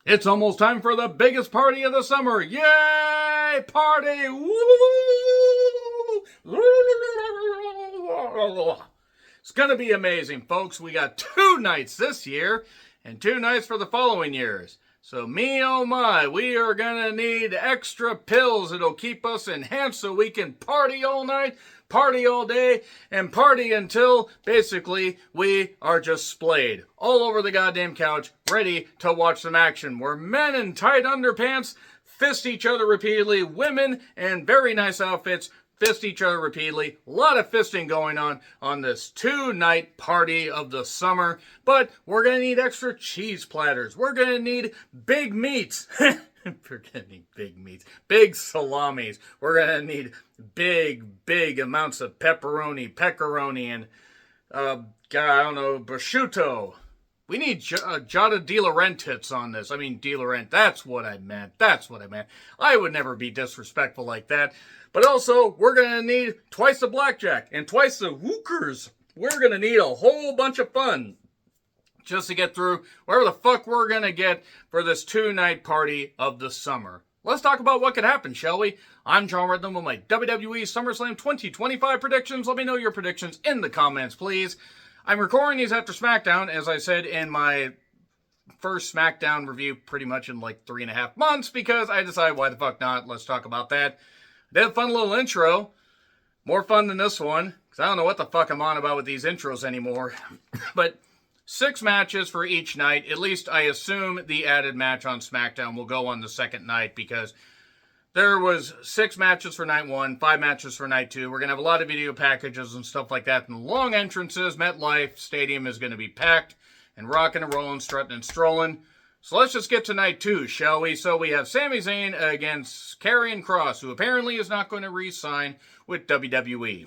It's almost time for the biggest party of the summer. Yay! Party! Woo! It's going to be amazing, folks. We got 2 nights this year and 2 nights for the following years. So me, oh my, we are going to need extra pills that'll keep us enhanced so we can party all night, party all day, and party until, basically, we are just splayed all over the goddamn couch, ready to watch some action, where men in tight underpants fist each other repeatedly, women in very nice outfits fist each other repeatedly. A lot of fisting going on this 2-night party of the summer. But we're going to need extra cheese platters. We're going to need big meats. We're going to need big meats. Big salamis. We're going to need big amounts of pepperoni, and, I don't know, prosciutto. We need Jada De Laurentiis on this. I mean, De Laurent. That's what I meant. I would never be disrespectful like that. But also, we're going to need twice the blackjack and twice the hookers. We're going to need a whole bunch of fun just to get through whatever the fuck we're going to get for this 2-night party of the summer. Let's talk about what could happen, shall we? I'm John Redland with my WWE SummerSlam 2025 predictions. Let me know your predictions in the comments, please. I'm recording these after SmackDown, as I said in my first SmackDown review pretty much in like 3.5 months, because I decided why the fuck not. Let's talk about that. Did a fun little intro. More fun than this one, because I don't know what the fuck I'm on about with these intros anymore. But 6 matches for each night. At least I assume the added match on SmackDown will go on the second night, because there was 6 matches for night 1, 5 matches for night 2. We're going to have a lot of video packages and stuff like that. And long entrances. MetLife Stadium is going to be packed and rocking and rolling, strutting and strolling. So let's just get to night 2, shall we? So we have Sami Zayn against Karrion Kross, who apparently is not going to re-sign with WWE.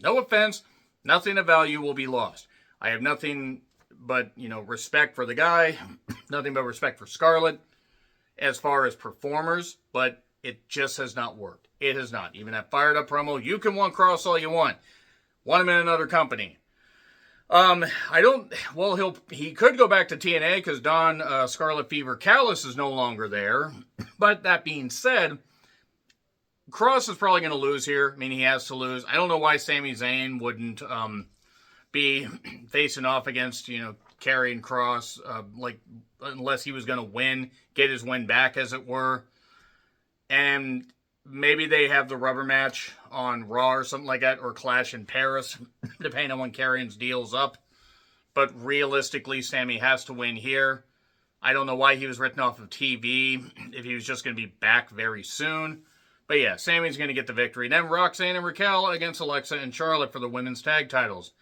No offense, nothing of value will be lost. I have nothing but, respect for the guy, nothing but respect for Scarlett as far as performers, but it just has not worked. It has not. Even that fired up promo, you can want Kross all you want. Want him in another company. He could go back to TNA because Don Scarlet Fever Callis is no longer there. But that being said, Kross is probably going to lose here. I mean, he has to lose. I don't know why Sami Zayn wouldn't be facing off against, Karrion Kross, unless he was going to win, get his win back, as it were. And maybe they have the rubber match on Raw or something like that, or Clash in Paris, depending on when Karrion's deal's up. But realistically, Sami has to win here. I don't know why he was written off of TV, if he was just going to be back very soon. But yeah, Sami's going to get the victory. Then Roxanne and Raquel against Alexa and Charlotte for the women's tag titles.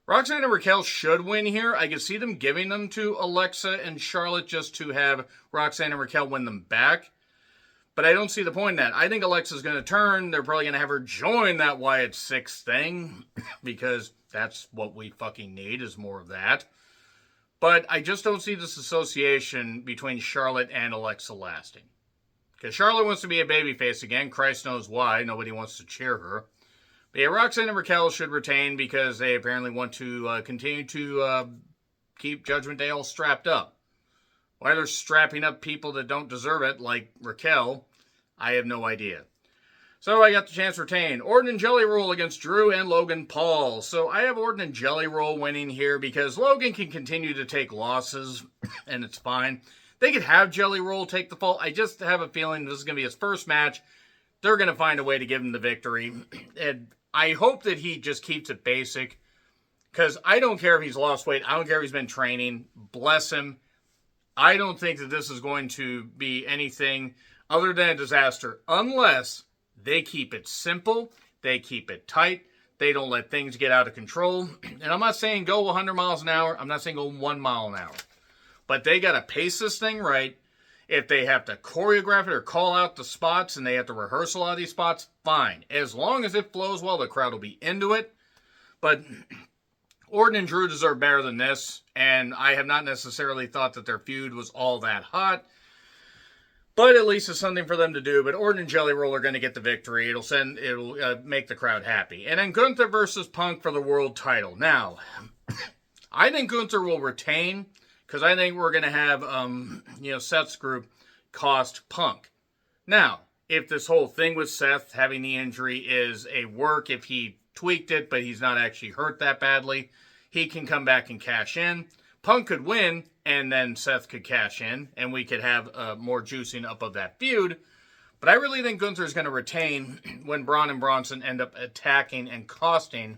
Roxanne and Raquel should win here. I could see them giving them to Alexa and Charlotte just to have Roxanne and Raquel win them back. But I don't see the point in that. I think Alexa's going to turn. They're probably going to have her join that Wyatt Six thing, because that's what we fucking need, is more of that. But I just don't see this association between Charlotte and Alexa lasting. Because Charlotte wants to be a babyface again. Christ knows why. Nobody wants to cheer her. But yeah, Roxanne and Raquel should retain, because they apparently want to continue to keep Judgment Day all strapped up. Why they're strapping up people that don't deserve it, like Raquel, I have no idea. So I got the chance to retain Orton and Jelly Roll against Drew and Logan Paul. So I have Orton and Jelly Roll winning here, because Logan can continue to take losses, and it's fine. They could have Jelly Roll take the fall. I just have a feeling this is going to be his first match. They're going to find a way to give him the victory. And I hope that he just keeps it basic, because I don't care if he's lost weight. I don't care if he's been training. Bless him. I don't think that this is going to be anything other than a disaster, unless they keep it simple, they keep it tight, they don't let things get out of control. And I'm not saying go 100 miles an hour, I'm not saying go 1 mile an hour. But they got to pace this thing right. If they have to choreograph it or call out the spots and they have to rehearse a lot of these spots, fine. As long as it flows well, the crowd will be into it. But Orton and Drew deserve better than this, and I have not necessarily thought that their feud was all that hot. But at least it's something for them to do. But Orton and Jelly Roll are going to get the victory. It'll make the crowd happy. And then Gunther versus Punk for the world title. Now, I think Gunther will retain, Because I think we're going to have, Seth's group cost Punk. Now, if this whole thing with Seth having the injury is a work, if he tweaked it, but he's not actually hurt that badly, he can come back and cash in. Punk could win, and then Seth could cash in, and we could have more juicing up of that feud. But I really think Gunther's going to retain when Braun and Bronson end up attacking and costing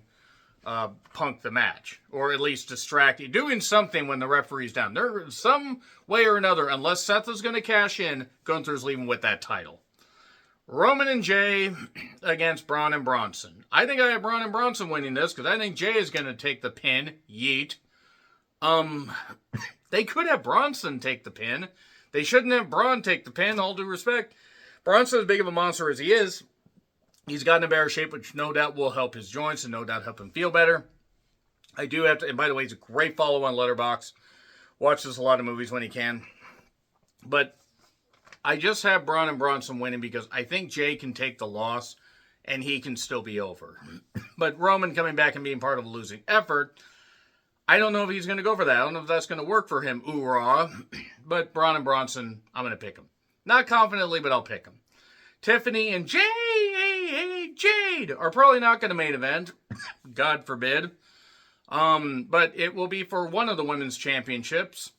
Punk the match. Or at least distracting, doing something when the referee's down. There, some way or another, unless Seth is going to cash in, Gunther's leaving with that title. Roman and Jay against Braun and Bronson. I think I have Braun and Bronson winning this because I think Jay is going to take the pin. Yeet. They could have Bronson take the pin. They shouldn't have Braun take the pin, all due respect. Bronson, as big of a monster as he is, he's gotten in better shape, which no doubt will help his joints and no doubt help him feel better. I do have to, and by the way, he's a great follow on Letterboxd. Watches a lot of movies when he can. But I just have Braun and Bronson winning because I think Jay can take the loss and he can still be over. But Roman coming back and being part of a losing effort, I don't know if he's going to go for that. I don't know if that's going to work for him. Ooh-rah. But Braun and Bronson, I'm going to pick him. Not confidently, but I'll pick him. Tiffany and Jade are probably not going to main event. God forbid. But it will be for one of the women's championships.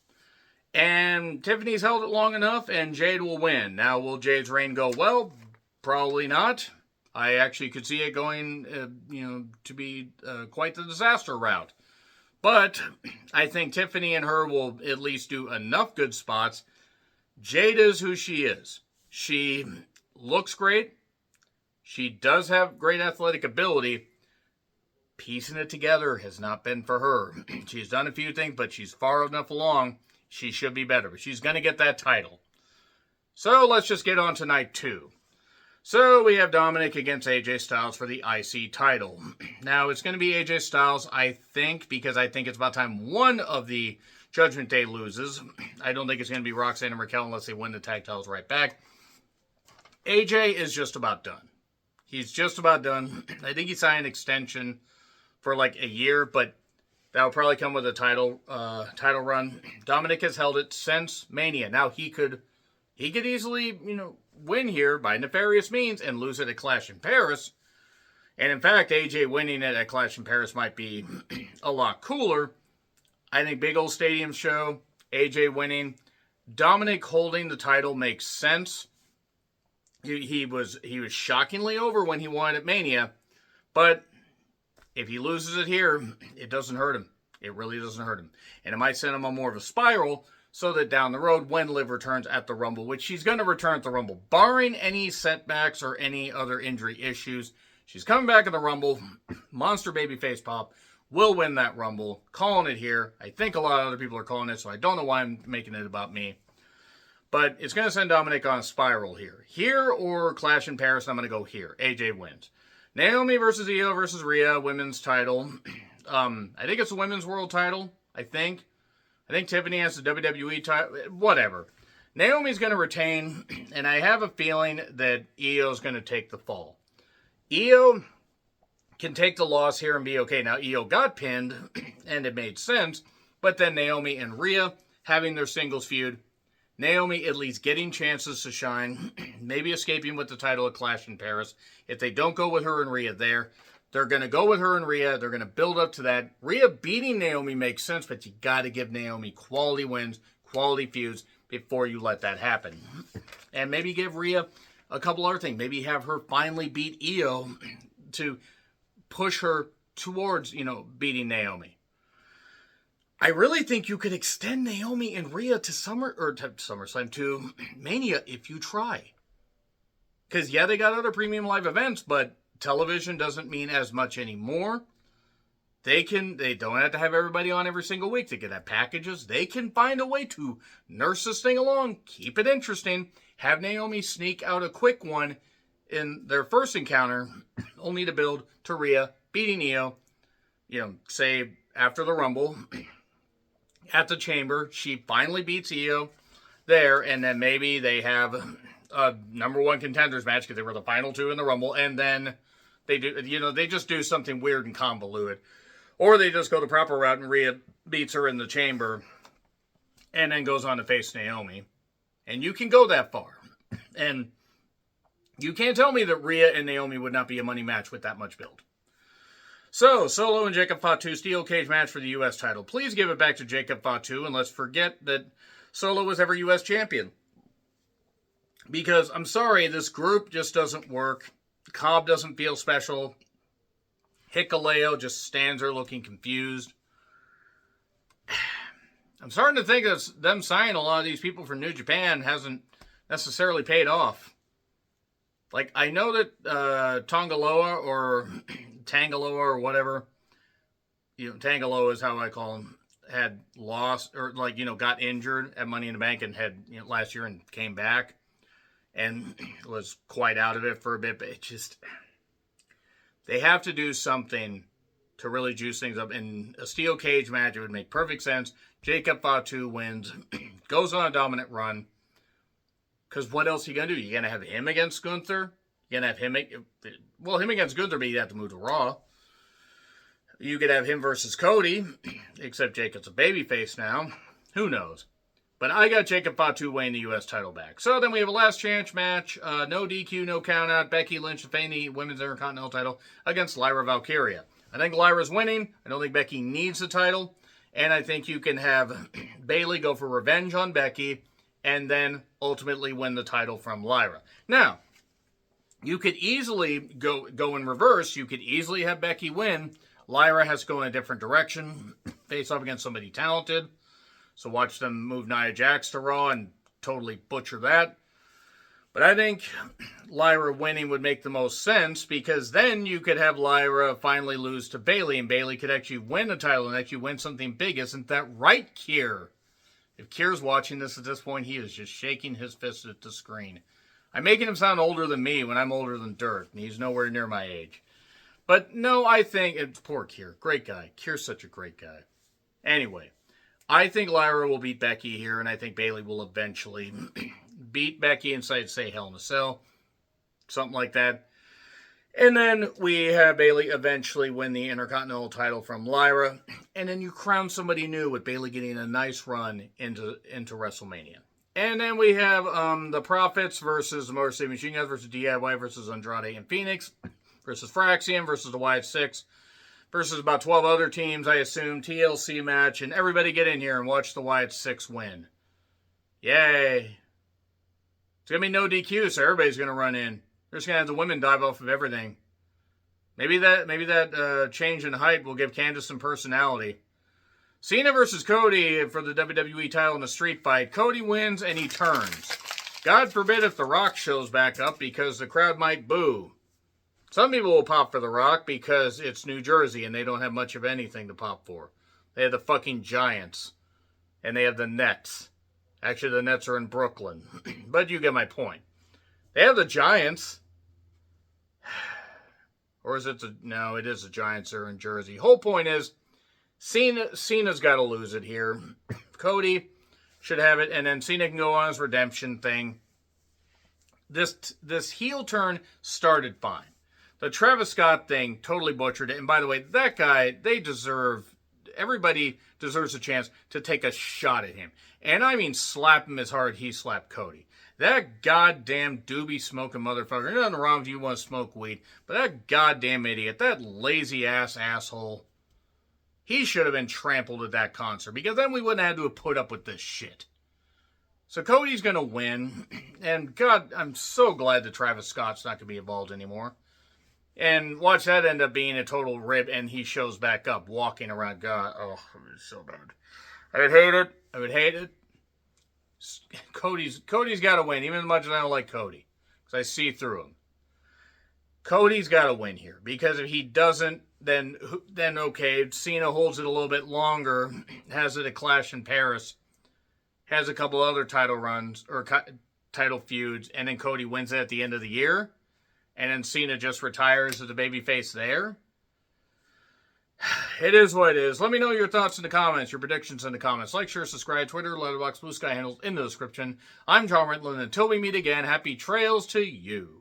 And Tiffany's held it long enough, and Jade will win. Now, will Jade's reign go well? Probably not. I actually could see it going, to be quite the disaster route. But I think Tiffany and her will at least do enough good spots. Jade is who she is. She looks great. She does have great athletic ability. Piecing it together has not been for her. She's done a few things, but she's far enough along. She should be better, but she's going to get that title. So let's just get on to night 2. So we have Dominic against AJ Styles for the IC title. Now it's going to be AJ Styles, I think, because I think it's about time one of the Judgment Day loses. I don't think it's going to be Roxanne and Raquel unless they win the tag titles right back. AJ is just about done. He's just about done. I think he signed an extension for like a year, but that'll probably come with a title run. Dominic has held it since Mania. Now he could easily, win here by nefarious means and lose it at Clash in Paris. And in fact, AJ winning it at Clash in Paris might be a lot cooler. I think big old stadium show, AJ winning. Dominic holding the title makes sense. He was shockingly over when he won at Mania, but if he loses it here, it doesn't hurt him. It really doesn't hurt him. And it might send him on more of a spiral so that down the road, when Liv returns at the Rumble, which she's going to return at the Rumble, barring any setbacks or any other injury issues, she's coming back in the Rumble. Monster babyface pop will win that Rumble. Calling it here. I think a lot of other people are calling it, so I don't know why I'm making it about me. But it's going to send Dominic on a spiral here. Here or Clash in Paris, I'm going to go here. AJ wins. Naomi versus Io versus Rhea, women's title. I think it's a women's world title, I think. I think Tiffany has the WWE title. Whatever. Naomi's going to retain, and I have a feeling that Io's going to take the fall. Io can take the loss here and be okay. Now, Io got pinned, and it made sense, but then Naomi and Rhea having their singles feud. Naomi at least getting chances to shine, maybe escaping with the title at Clash in Paris. If they don't go with her and Rhea there, they're going to go with her and Rhea. They're going to build up to that. Rhea beating Naomi makes sense, but you got to give Naomi quality wins, quality feuds before you let that happen. And maybe give Rhea a couple other things. Maybe have her finally beat Io to push her towards, beating Naomi. I really think you could extend Naomi and Rhea to SummerSlam, to Mania if you try. Because, yeah, they got other premium live events, but television doesn't mean as much anymore. They don't have to have everybody on every single week. They can have packages. They can find a way to nurse this thing along, keep it interesting, have Naomi sneak out a quick one in their first encounter, only to build to Rhea beating Io, say after the Rumble. At the Chamber, she finally beats Io there, and then maybe they have a number one contenders match because they were the final two in the Rumble, and then they do, they just do something weird and convoluted, or they just go the proper route and Rhea beats her in the Chamber, and then goes on to face Naomi. And you can go that far. And you can't tell me that Rhea and Naomi would not be a money match with that much build. So, Solo and Jacob Fatu, steel cage match for the U.S. title. Please give it back to Jacob Fatu, and let's forget that Solo was ever U.S. champion. Because, I'm sorry, this group just doesn't work. Cobb doesn't feel special. Hikuleo just stands there looking confused. I'm starting to think that them signing a lot of these people from New Japan hasn't necessarily paid off. Like, I know that Tangaloa or Tangaloa or whatever, Tangaloa is how I call him, had lost or got injured at Money in the Bank and had last year and came back and was quite out of it for a bit. But it just, they have to do something to really juice things up. In a steel cage match, it would make perfect sense. Jacob Fatu wins, goes on a dominant run. Because what else are you going to do? You're going to have him against Gunther? You're going to have him... Well, him against Gunther, but you'd have to move to Raw. You could have him versus Cody, except Jacob's a babyface now. Who knows? But I got Jacob Fatu winning the U.S. title back. So then we have a last chance match. No DQ, no countout. Becky Lynch defending the Women's Intercontinental title against Lyra Valkyria. I think Lyra's winning. I don't think Becky needs the title. And I think you can have Bayley go for revenge on Becky and then ultimately win the title from Lyra. Now, you could easily go in reverse. You could easily have Becky win. Lyra has to go in a different direction, face off against somebody talented. So watch them move Nia Jax to Raw and totally butcher that. But I think Lyra winning would make the most sense because then you could have Lyra finally lose to Bayley and Bayley could actually win the title and actually win something big. Isn't that right, Kier? If Kier's watching this at this point, he is just shaking his fist at the screen. I'm making him sound older than me when I'm older than dirt, and he's nowhere near my age. But no, I think... Poor Kier. Great guy. Kier's such a great guy. Anyway, I think Lyra will beat Becky here, and I think Bayley will eventually beat Becky inside, say, Hell in a Cell. Something like that. And then we have Bayley eventually win the Intercontinental title from Lyra. And then you crown somebody new with Bayley getting a nice run into WrestleMania. And then we have the Profits versus the Motor City Machine Guns versus DIY versus Andrade and Phoenix versus Fraxian versus the Wyatt Six versus about 12 other teams, I assume. TLC match. And everybody get in here and watch the Wyatt Six win. Yay. It's going to be no DQ, so everybody's going to run in. They're just going to have the women dive off of everything. Maybe that change in height will give Candice some personality. Cena versus Cody for the WWE title in a street fight. Cody wins and he turns. God forbid if The Rock shows back up because the crowd might boo. Some people will pop for The Rock because it's New Jersey and they don't have much of anything to pop for. They have the fucking Giants. And they have the Nets. Actually, the Nets are in Brooklyn. But you get my point. They have the Giants. Or is it no, it is the Giants are in Jersey. Whole point is, Cena's got to lose it here. Cody should have it, and then Cena can go on his redemption thing. This heel turn started fine. The Travis Scott thing totally butchered it. And by the way, that guy, everybody deserves a chance to take a shot at him. And I mean slap him as hard he slapped Cody. That goddamn doobie smoking motherfucker. There's nothing wrong if you want to smoke weed. But that goddamn idiot, that lazy ass asshole, he should have been trampled at that concert. Because then we wouldn't have had to put up with this shit. So Cody's going to win. And God, I'm so glad that Travis Scott's not going to be involved anymore. And watch that end up being a total rib. And he shows back up walking around. God, oh, it's so bad. I would hate it. Cody's got to win, even as much as I don't like Cody. Because I see through him. Cody's got to win here. Because if he doesn't, then okay, Cena holds it a little bit longer. Has it a Clash in Paris. Has a couple other title runs, or title feuds. And then Cody wins it at the end of the year. And then Cena just retires as a babyface there. It is what it is. Let me know your thoughts in the comments, your predictions in the comments. Like, share, subscribe, Twitter, Letterboxd, Blue Sky handles in the description. I'm John Rentland. Until we meet again, happy trails to you.